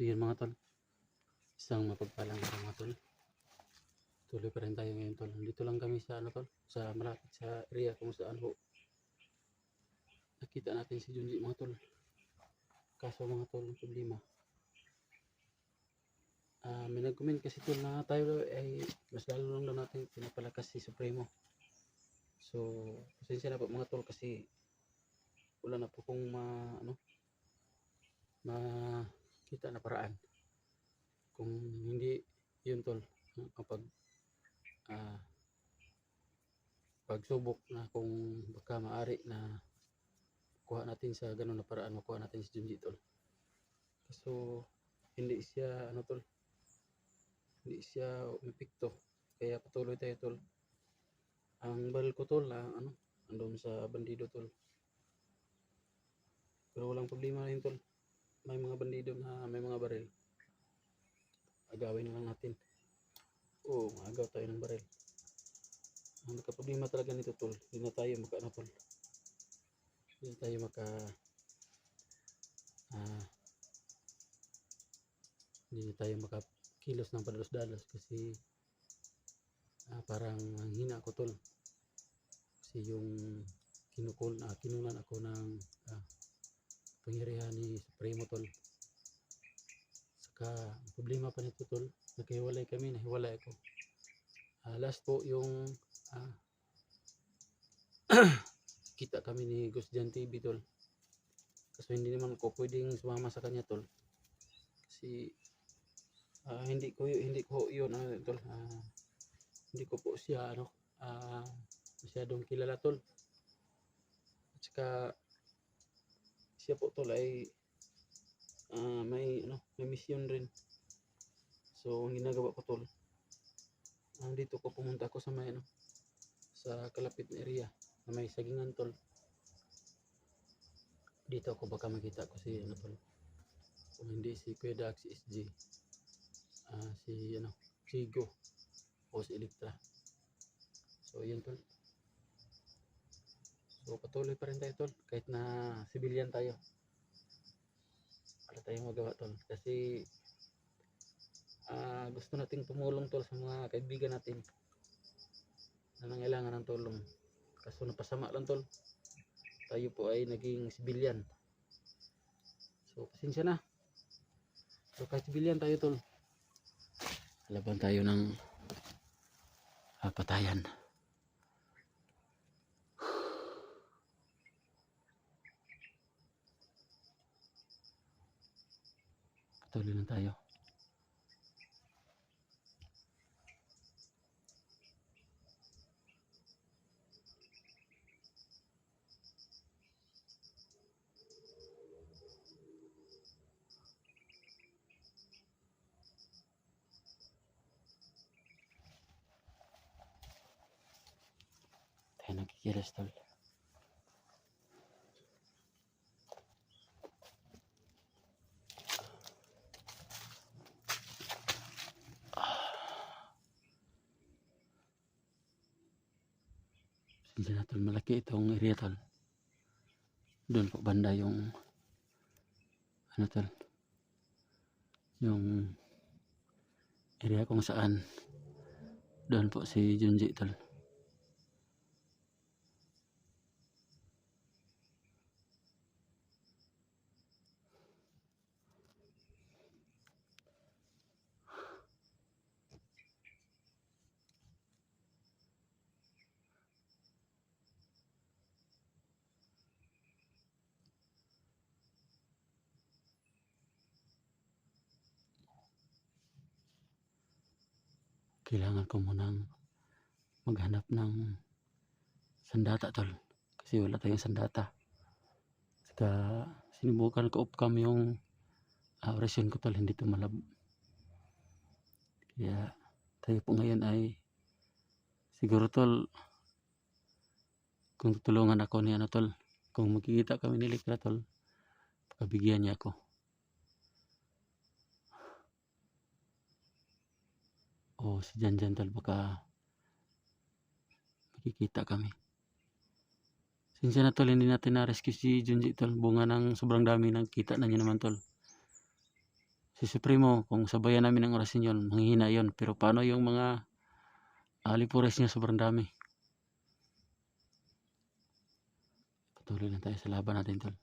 So yun mga tol, isang mapagpalang araw mga tol. Tuloy pa rin tayo ngayon tol. Dito lang kami sa tol, sa malapit sa area kung saan ho nakita natin si Junji mga tol. Kaso mga tol, ang problema, may nag-comment kasi tol na tayo ay mas lalo lang daw natin pinapalakas si Supremo. So pasensya na po mga tol kasi wala na po kung makita na paraan. Kung hindi yun tol, kapag pagsubok na kung baka maari na kuha natin sa ganun na paraan, makuha natin si Junji tol. So hindi siya tol, hindi siya umepekto, kaya patuloy tayo tol. Ang baril ko tol andun sa bandido tol, pero walang problema rin tol. May mga bandido na may mga baril, agawin na lang natin. Agaw tayo ng baril. Ang nagka-problema talaga nito tol, hindi na tayo tol, hindi tayo hindi na tayo makakilos ng padalos-dalos kasi parang ang hina ko tol. Kasi yung kinunan ako ng pangyarihan ni Supremo tol. Saka ang problema pa nito tol, naghiwalay kami, nahiwalay ako. Last po yung kita kami ni Gusjan TV tol. Kasi hindi naman ko pwedeng sumama sa kanya tol. Kasi hindi ko yun tol. Hindi ko po siya masyadong kilala tol. At saka siya po tol ay may mission rin. So ang ginagawa ko tol, dito ko pumunta ako sa may sa kalapit na area na may sagingan tol. Dito ako baka makita ko si tol, kung hindi si Kuya Dax, si SG, si Chigo o si Electra. So yun tol. So patuloy pa rin tayo tol, kahit na civilian tayo. Wala tayong magawa tol, kasi gusto nating tumulong tol sa mga kaibigan natin na nangailangan ng tulong. Kaso napasama lang tol, tayo po ay naging civilian. So pasensya na. So kahit civilian tayo tol, laban tayo ng patayan. Patuloy lang tayo. Tayo nagkikilos tol. Hindi na tol, malaki itong area tol. Doon po banda yung tol, yung area kung saan doon po si Junji tol. Kailangan ko munang maghanap ng sandata tol, kasi wala tayong sandata. Saka sinubukan ko off-cam yung orasyon ko tol, hindi tumalab. Kaya tayo po ngayon ay siguro tol, kung tutulungan ako ni tol, kung magkikita kami ni Electra tol, pagabigyan niya ako. Si Janjan tol, baka makikita kami. Sinsya na tol, hindi natin na-rescue si Junji tol. Bunga ng sobrang dami ng kita na niya naman tol. si Supremo, kung sabayan namin ng orasin yun, manghihina yun. Pero paano yung mga alipores niya, sobrang dami. Patuloy lang tayo sa laban natin, tol.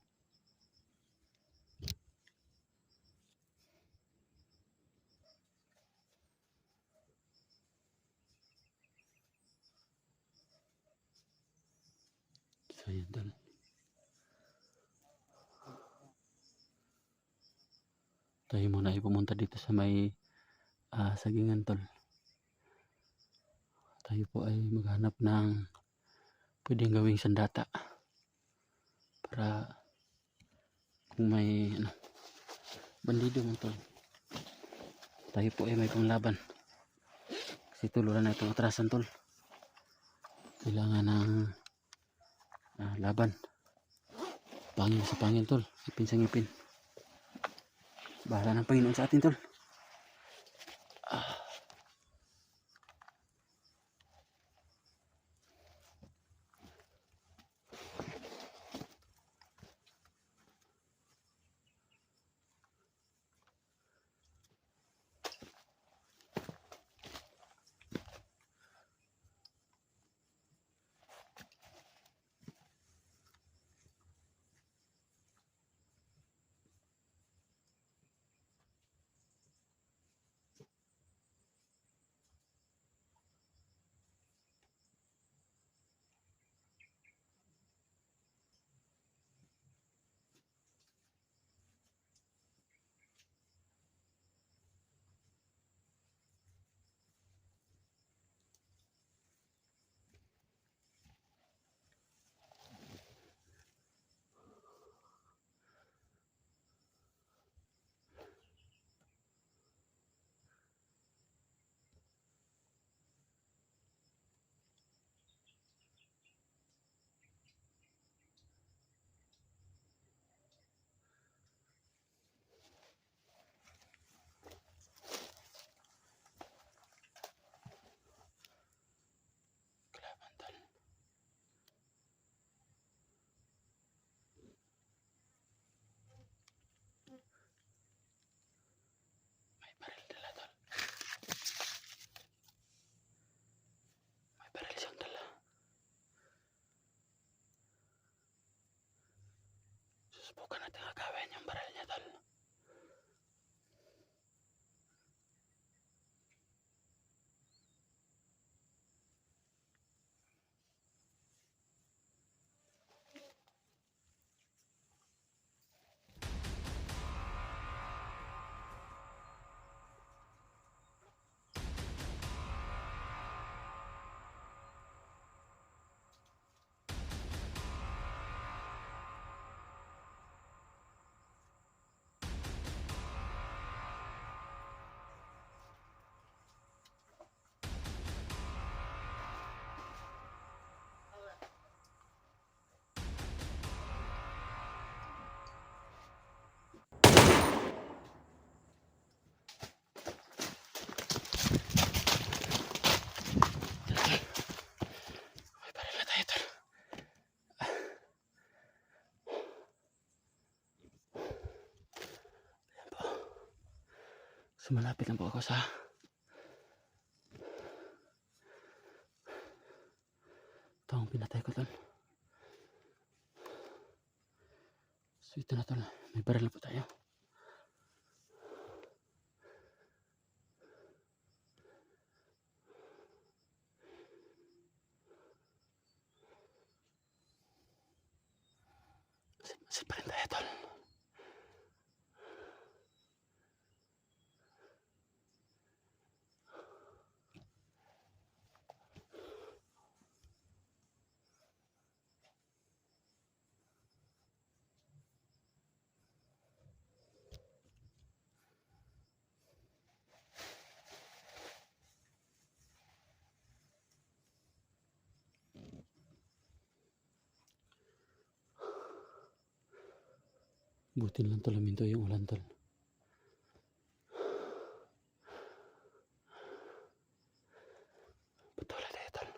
So yun, tol. Tayo muna ay pumunta dito sa may sagingan, tol. Tayo po ay maghanap ng pwedeng gawing sandata para kung may bandido mo, tol, tayo po ay may panglaban. Kasi tuluran na itong atrasan, tol. Kailangan ng laban. Pangil sa pangil, tol. Ipin sa ngipin. Bahala ng Panginoon sa atin, tol. Kalaban, tol. May baril dala, tol. May baril siyang dala. Susubukan natin agawin yung baril niya, tol. May baril na tayo, tol. Ayan po. So malapit lang po ako sa taong pinatay ko, tol. So ito na, tol. May baril na po tayo. Masid pa rin tayo, tol. Buti lang, tol, minto yung ulan, tol. Patuloy tayo, tol.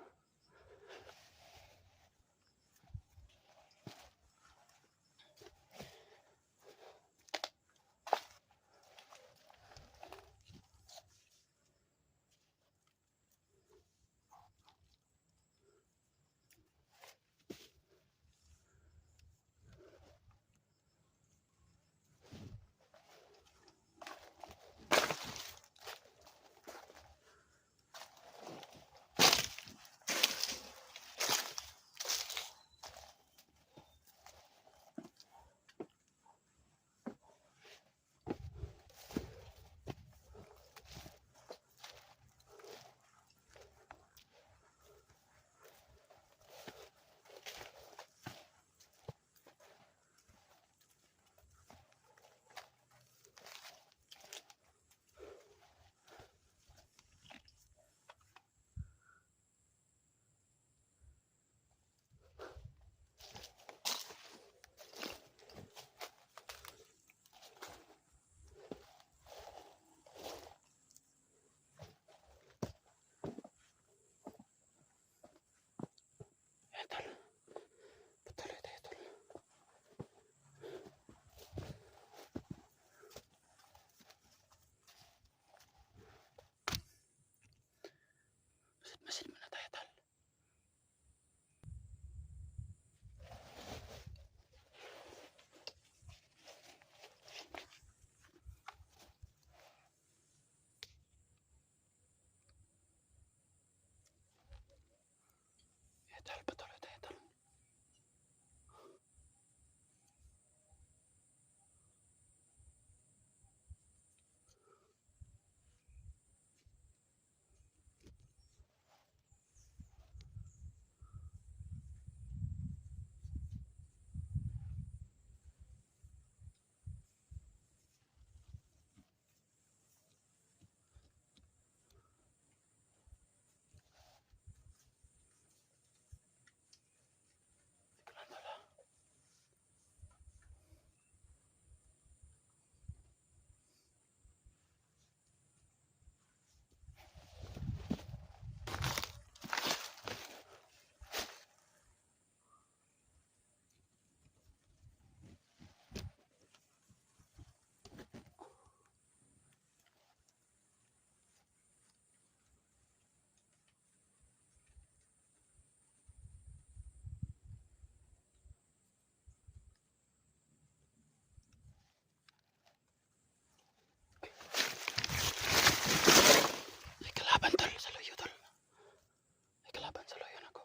Tol, patuloy tayo tol. May kalaban tol sa loyo tol. May kalaban sa loyo nako.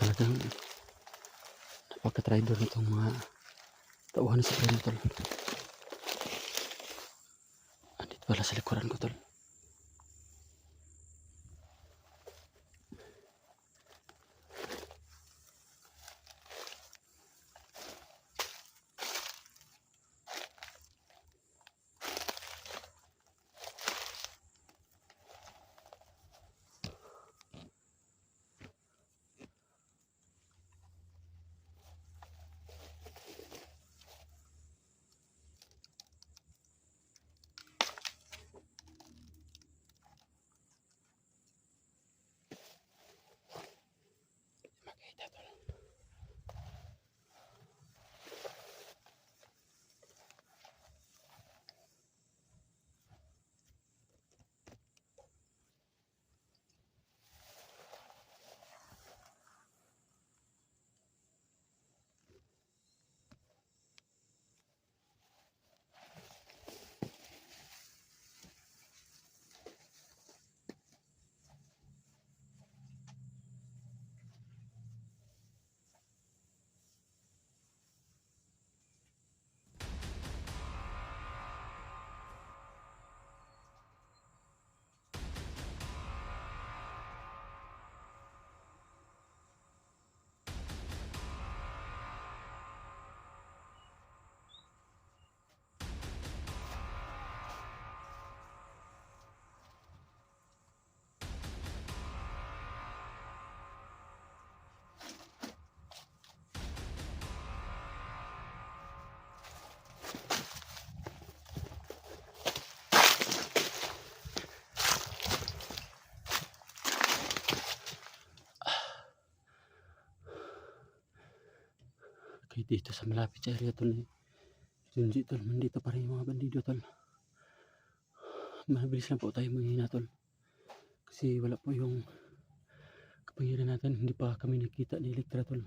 Talagang napaka-traitor nitong mga tauhan sa preno tol. Andito pala sa likuran ko tol. Makita tol. Okay, dito sa malapit sa area tol. Junji tol, nandito pa rin yung mga bandido tol. Mabilis lang po tayo manghina tol. Kasi wala po yung kapangyarihan natin. Hindi pa kami nakita ni Elektra tol.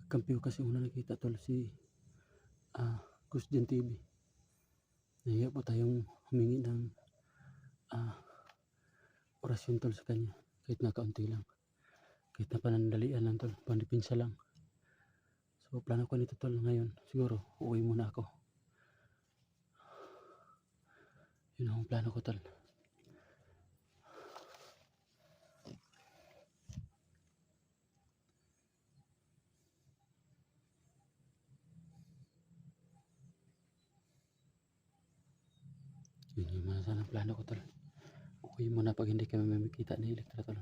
Kampiyo kasi una nakita tol si Gusdian TV. Nahiya po tayong humingi ng orasyon tol sa kanya. Kahit na kaunti lang. Kahit na panandalian lang tol. Pandipinsa lang. So plano ko nito tol ngayon. Siguro uuwi muna ako. Yun ang plano ko tol. Yun yung mga sanang plano ko tol. Uuwi muna pag hindi kami makikita ni Elektra tol.